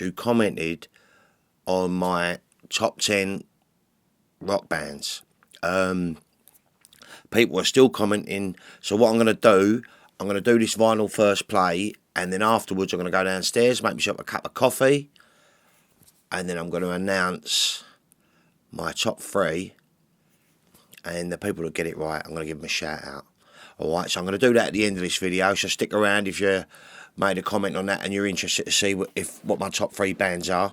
who commented on my top 10 rock bands. People are still commenting, so what I'm going to do, I'm going to do this vinyl first play, and then afterwards I'm going to go downstairs, make myself a cup of coffee, and then I'm going to announce my top 3, and the people that get it right, I'm going to give them a shout out. Alright, so I'm going to do that at the end of this video, so stick around if you made a comment on that and you're interested to see what my top 3 bands are.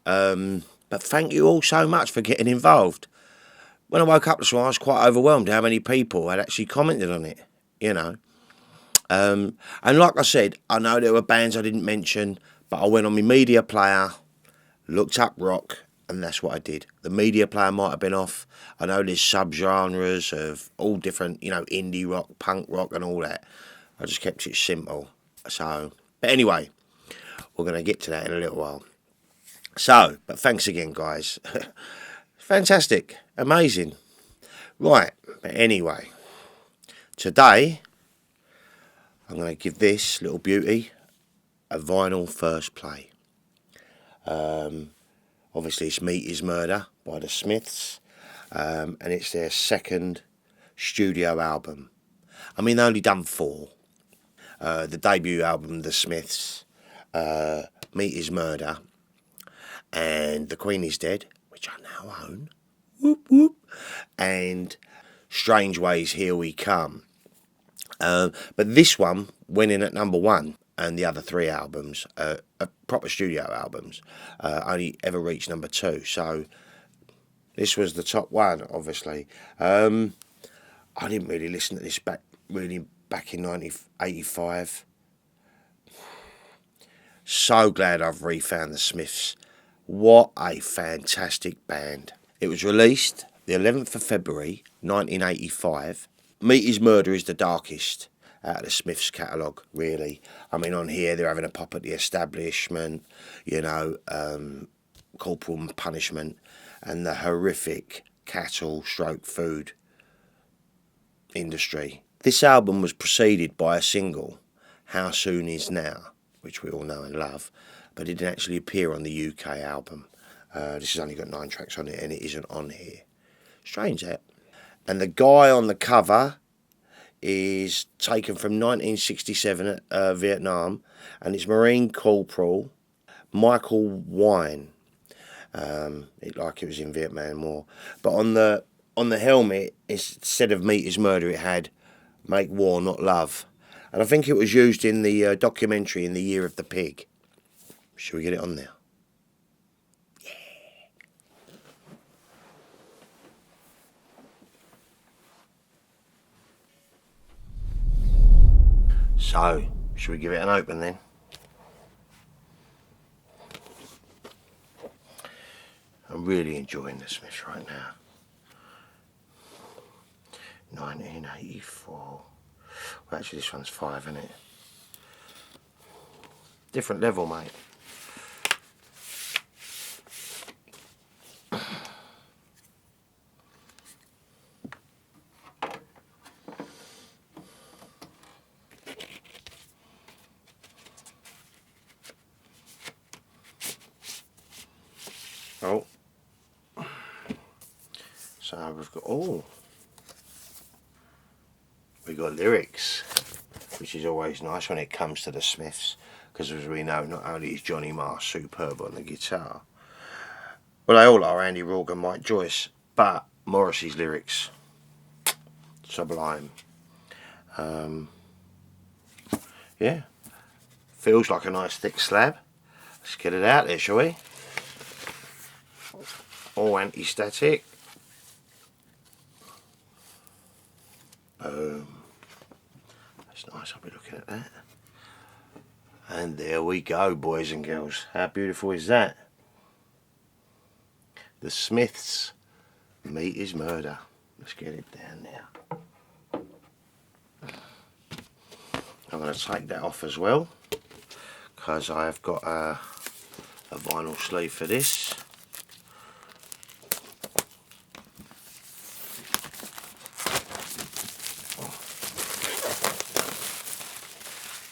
But thank you all so much for getting involved. When I woke up this morning, I was quite overwhelmed how many people had actually commented on it, you know. And like I said, I know there were bands I didn't mention, but I went on my media player, looked up rock, and that's what I did. The media player might have been off. I know there's sub-genres of all different, you know, indie rock, punk rock and all that. I just kept it simple. So, but anyway, we're going to get to that in a little while. So, but thanks again, guys. Fantastic. Amazing. Right, but anyway, today I'm going to give this little beauty a vinyl first play. Obviously it's Meat is Murder by the Smiths, and it's their second studio album. I mean, they only done 4. The debut album, The Smiths, Meat is Murder, and The Queen is Dead, which I now own, whoop whoop, and Strange Ways, Here We Come. But this one went in at number 1, and the other 3 albums, proper studio albums, only ever reached number 2. So this was the top one, obviously. I didn't really listen to this back in 1985. So glad I've refound the Smiths. What a fantastic band. It was released the 11th of February 1985. Meat is Murder is the darkest out of the Smiths catalogue, really. I mean, on here they're having a pop at the Establishment, you know, Corporal Punishment, and the horrific cattle/food industry. This album was preceded by a single, How Soon Is Now, which we all know and love, but it didn't actually appear on the UK album. This has only got 9 tracks on it, and it isn't on here. Strange that. And the guy on the cover is taken from 1967 at Vietnam, and it's Marine Corporal Michael Wine. Like it was in Vietnam War. But on the helmet, instead of Meat is Murder, it had Make War, Not Love. And I think it was used in the documentary In the Year of the Pig. Shall we get it on there? Yeah. So, shall we give it an open then? I'm really enjoying the Smiths right now. 1984. Well, actually this one's 5, isn't it? Different level, mate. Oh. So we've got lyrics, which is always nice when it comes to the Smiths, because as we know, not only is Johnny Marr superb on the guitar, well, they all are, Andy Rourke and Mike Joyce, but Morrissey's lyrics, sublime. Yeah, feels like a nice thick slab. Let's get it out there, shall we? All anti-static. Boom. That's nice, I'll be looking at that. And there we go, boys and girls. How beautiful is that? The Smiths, Meat is Murder. Let's get it down now. I'm going to take that off as well, because I've got a vinyl sleeve for this.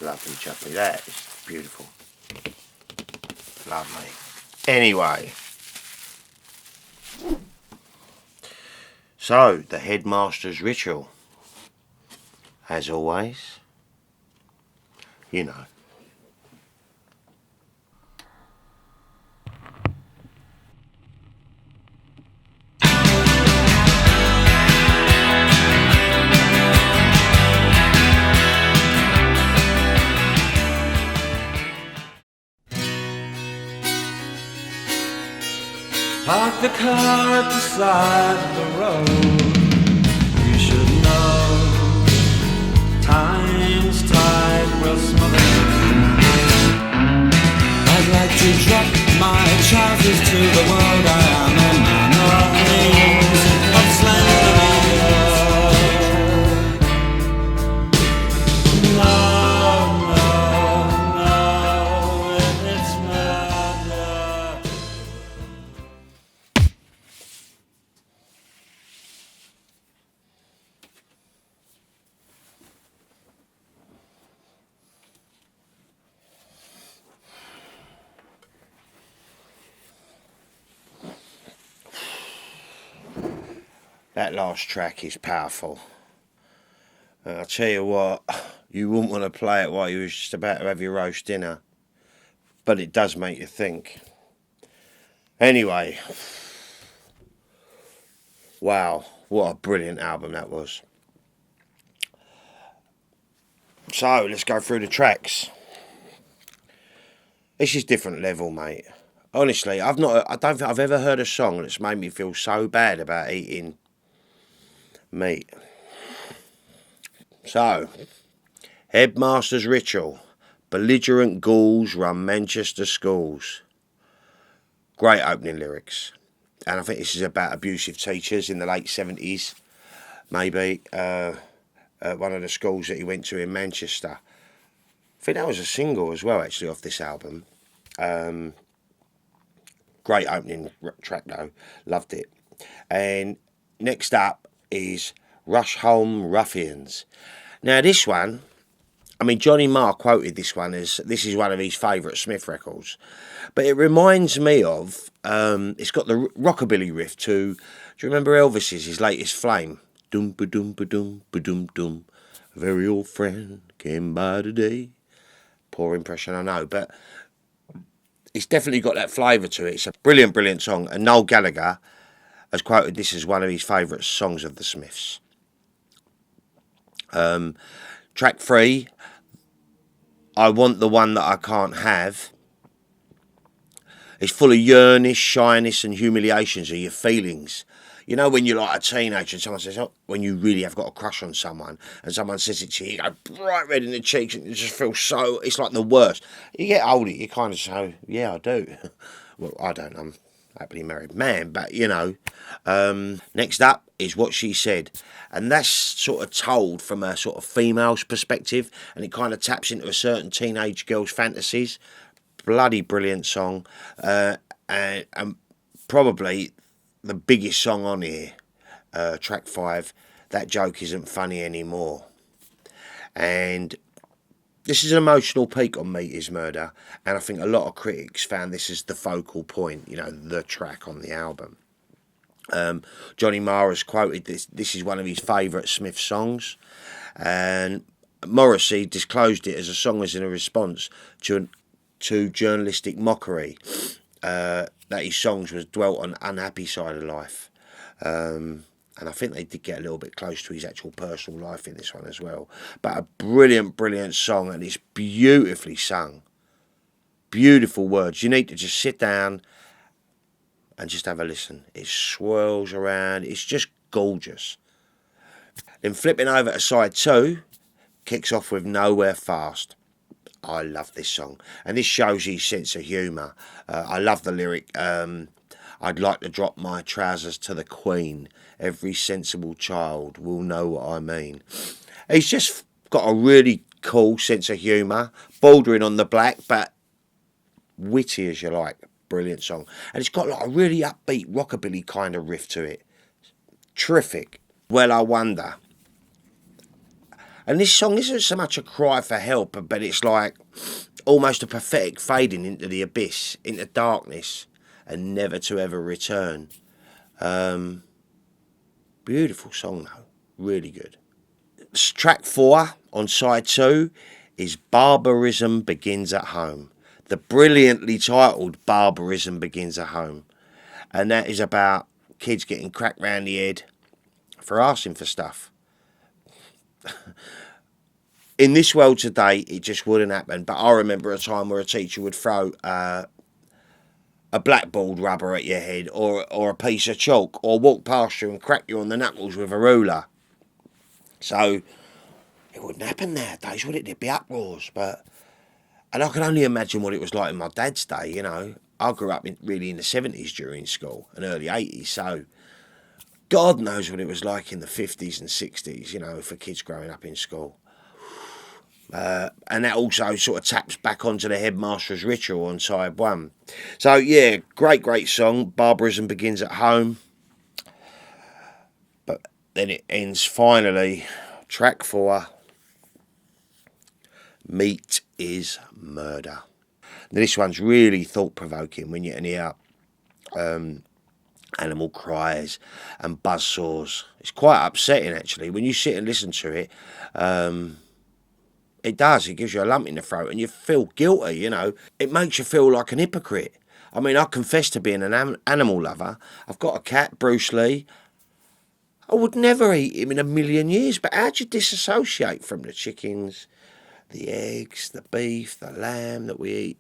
Lovely jubbly, that is beautiful. Lovely. Anyway, so the headmaster's ritual, as always, you know. Park the car at the side of the road. You should know time's tide will smother you. I'd like to drop my trousers to the world. I am a man of means, of slender no, it's murder. That last track is powerful. And I'll tell you what, you wouldn't want to play it while you was just about to have your roast dinner. But it does make you think. Anyway, wow, what a brilliant album that was. So, let's go through the tracks. This is different level, mate. Honestly, I don't think I've ever heard a song that's made me feel so bad about eating meat. So, Headmaster's Ritual. Belligerent ghouls run Manchester schools. Great opening lyrics. And I think this is about abusive teachers in the late 70s, maybe. One of the schools that he went to in Manchester. I think that was a single as well, actually, off this album. Great opening track, though. Loved it. And next up is Rush Home Ruffians. Now, this one, I mean, Johnny Marr quoted this one as this is one of his favourite Smith records. But it reminds me of, it's got the rockabilly riff to, do you remember Elvis's, his latest Flame? Dum ba dum ba dum ba dum dum. A very old friend came by today. Poor impression, I know, but it's definitely got that flavour to it. It's a brilliant, brilliant song. And Noel Gallagher has quoted this as one of his favourite songs of the Smiths. Track 3, I Want the One That I Can't Have. It's full of yearnings, shyness and humiliations of your feelings. You know when you're like a teenager and someone says, oh, when you really have got a crush on someone and someone says it to you, you go bright red in the cheeks and you just feel so, it's like the worst. You get older, you kind of say, yeah, I do. Well, I don't, I'm a happily married man, but you know. Next up is What She Said. And that's sort of told from a sort of female's perspective and it kind of taps into a certain teenage girl's fantasies. Bloody brilliant song. And probably the biggest song on here, track 5, That Joke Isn't Funny Anymore. And this is an emotional peak on Meat is Murder, and I think a lot of critics found this as the focal point, you know, the track on the album. Johnny Marr has quoted this is one of his favourite Smith songs, and Morrissey disclosed it as a song as in a response to journalistic mockery. That his songs was dwelt on unhappy side of life. And I think they did get a little bit close to his actual personal life in this one as well. But a brilliant, brilliant song, and it's beautifully sung. Beautiful words. You need to just sit down and just have a listen. It swirls around. It's just gorgeous. Then flipping over to side 2, kicks off with Nowhere Fast. I love this song, and this shows his sense of humour. I love the lyric, I'd like to drop my trousers to the Queen. Every sensible child will know what I mean. He's just got a really cool sense of humour, bordering on the black, but witty as you like. Brilliant song. And it's got like a really upbeat rockabilly kind of riff to it. Terrific. Well, I Wonder. And this song isn't so much a cry for help, but it's like, almost a pathetic fading into the abyss, into darkness, and never to ever return. Beautiful song though, really good. Track 4 on side 2 is Barbarism Begins at Home. The brilliantly titled Barbarism Begins at Home. And that is about kids getting cracked round the head for asking for stuff. In this world today, it just wouldn't happen. But I remember a time where a teacher would throw a blackboard rubber at your head, or a piece of chalk, or walk past you and crack you on the knuckles with a ruler. So it wouldn't happen nowadays, would it? There'd be uproars. And I can only imagine what it was like in my dad's day, you know. I grew up really in the 70s during school and early 80s, so God knows what it was like in the 50s and 60s, you know, for kids growing up in school. And that also sort of taps back onto the headmaster's ritual on side 1. So, yeah, great song. Barbarism Begins at Home. But then it ends finally. Track 4. Meat is Murder. Now, this one's really thought-provoking when you can hear animal cries and buzzsaws. It's quite upsetting, actually. When you sit and listen to it, it does. It gives you a lump in the throat and you feel guilty, you know. It makes you feel like an hypocrite. I mean, I confess to being an animal lover. I've got a cat, Bruce Lee. I would never eat him in a million years, but how'd you disassociate from the chickens, the eggs, the beef, the lamb that we eat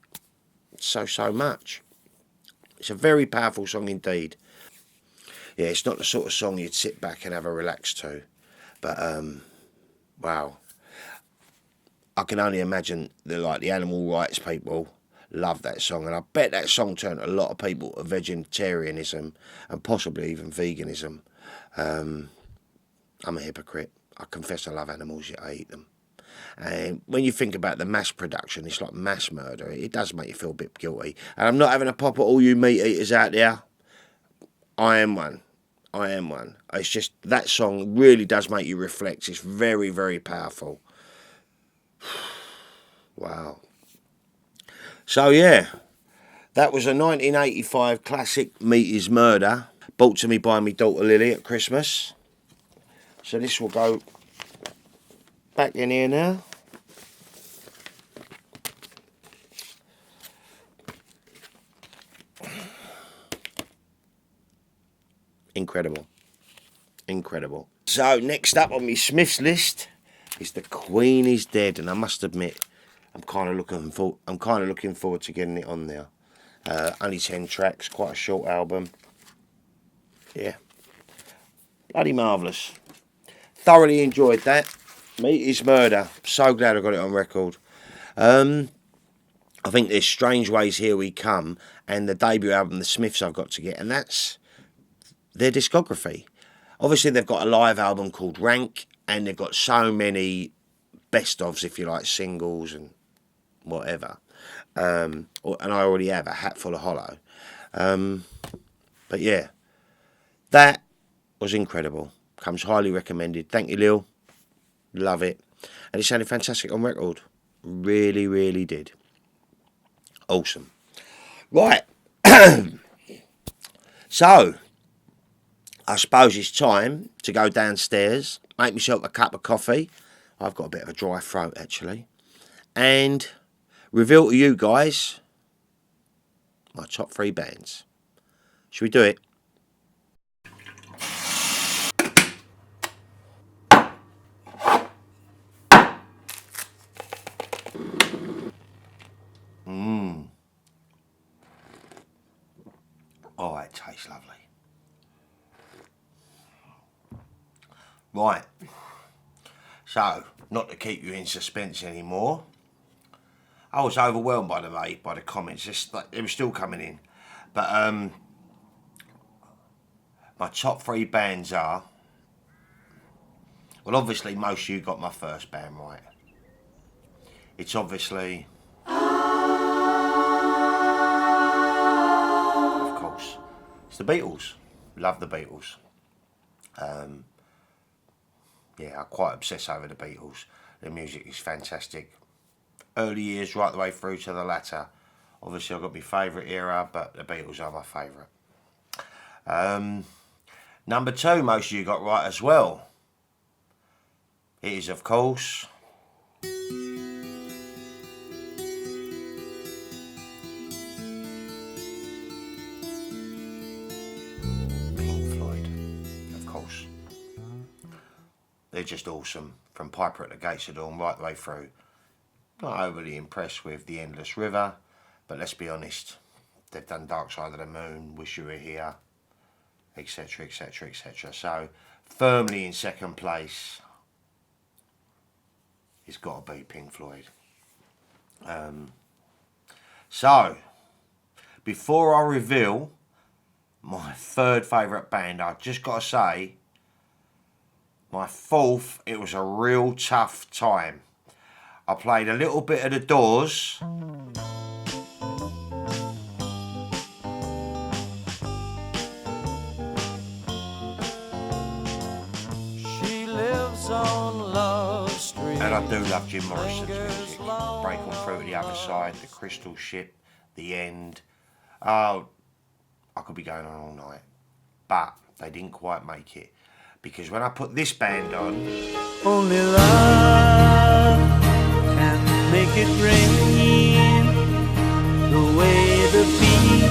so much? It's a very powerful song indeed. Yeah, it's not the sort of song you'd sit back and have a relax to. But, wow. I can only imagine the animal rights people love that song. And I bet that song turned a lot of people to vegetarianism and possibly even veganism. I'm a hypocrite. I confess I love animals, yet I eat them. And when you think about the mass production, it's like mass murder. It does make you feel a bit guilty. And I'm not having a pop at all you meat eaters out there. I am one. It's just that song really does make you reflect. It's very, very powerful. Wow. So, yeah. That was a 1985 classic, Meat is Murder, bought to me by my daughter Lily at Christmas. So this will go back in here now. Incredible. So next up on my Smith's list is The Queen is Dead, and I must admit, I'm kind of looking forward to getting it on there. Only 10 tracks, quite a short album. Yeah, bloody marvellous. Thoroughly enjoyed that. Meat is Murder. So glad I got it on record. I think there's Strange Ways Here We Come and the debut album, The Smiths, I've got to get, and that's their discography. Obviously, they've got a live album called Rank, and they've got so many best-ofs, if you like, singles and whatever. And I already have a hat full of Hollow. But yeah, that was incredible. Comes highly recommended. Thank you, Lil. Love it. And it sounded fantastic on record. Really, really did. Awesome. Right. So, I suppose it's time to go downstairs, make myself a cup of coffee. I've got a bit of a dry throat, actually. And reveal to you guys my top 3 bands. Should we do it? Oh, it tastes lovely. Right. So, not to keep you in suspense anymore, I was overwhelmed by the comments. Just like they were still coming in. But my top 3 bands are, well, obviously most of you got my first band right. It's obviously, of course, it's the Beatles. Love the Beatles. Yeah, I quite obsess over the Beatles. Their music is fantastic. early years right the way through to the latter. Obviously, I've got my favourite era, but the Beatles are my favourite. Number 2, most of you got right as well. It is, of course, Pink Floyd, of course. They're just awesome, from Piper at the Gates of Dawn right the way through. Not overly impressed with The Endless River, but let's be honest, they've done Dark Side of the Moon, Wish You Were Here, etc, etc, etc. So, firmly in second place, it's got to be Pink Floyd. So, before I reveal my third favourite band, I've just got to say, my fourth, it was a real tough time. I played a little bit of The Doors. She lives on Love Street. And I do love Jim Morrison's music. Break On Through to the Other Side, The Crystal Ship, The End. Oh, I could be going on all night. But they didn't quite make it. Because when I put this band on, only love can make it rain. The way the beach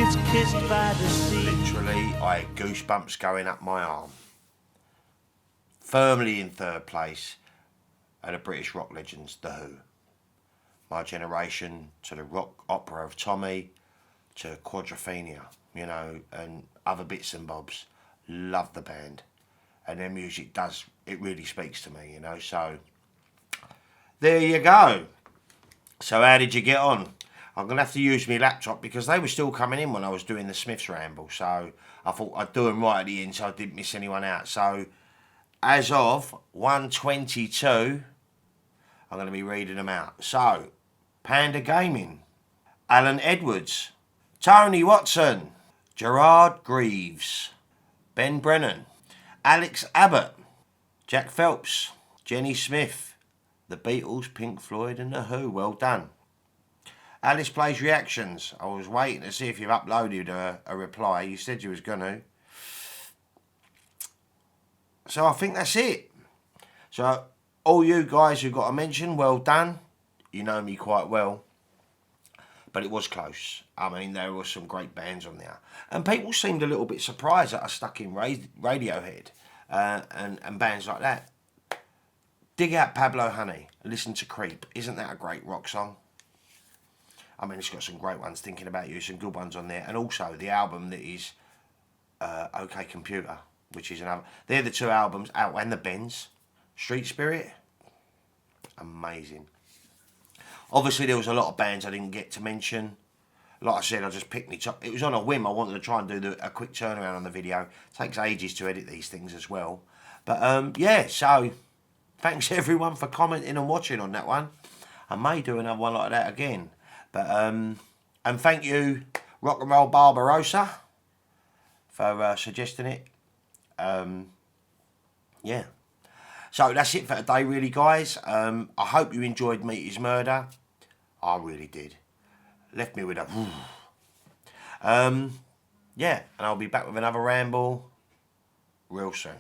is kissed by the sea. literally, I had goosebumps going up my arm. Firmly in third place are the British rock legends, The Who. My generation, to the rock opera of Tommy, to Quadrophenia, you know, and other bits and bobs. Love the band. And their music does, it really speaks to me, you know, so there you go. So how did you get on? I'm going to have to use my laptop because they were still coming in when I was doing the Smiths Ramble. So I thought I'd do them right at the end so I didn't miss anyone out. So as of 1:22, I'm going to be reading them out. So, Panda Gaming, Alan Edwards, Tony Watson, Gerard Greaves, Ben Brennan, Alex Abbott, Jack Phelps, Jenny Smith, The Beatles, Pink Floyd and The Who. Well done. Alice Plays Reactions. I was waiting to see if you've uploaded a reply. You said you was going to. So I think that's it. So all you guys who got a mention, well done. You know me quite well. But it was close. I mean, there were some great bands on there. And people seemed a little bit surprised that I stuck in Radiohead and bands like that. Dig out Pablo Honey. Listen to Creep. Isn't that a great rock song? I mean, it's got some great ones. Thinking About You, some good ones on there. And also the album that is OK Computer, which is another. They're the two albums out, and the Bends. Street Spirit, amazing. Obviously, there was a lot of bands I didn't get to mention. Like I said, I just picked me top. It was on a whim. I wanted to try and do a quick turnaround on the video. It takes ages to edit these things as well. But yeah, so thanks everyone for commenting and watching on that one. I may do another one like that again. But and thank you, Rock and Roll Barbarossa, for suggesting it. Yeah. So that's it for today, really, guys. I hope you enjoyed Meat is Murder. I really did. Left me with a... yeah, and I'll be back with another ramble real soon.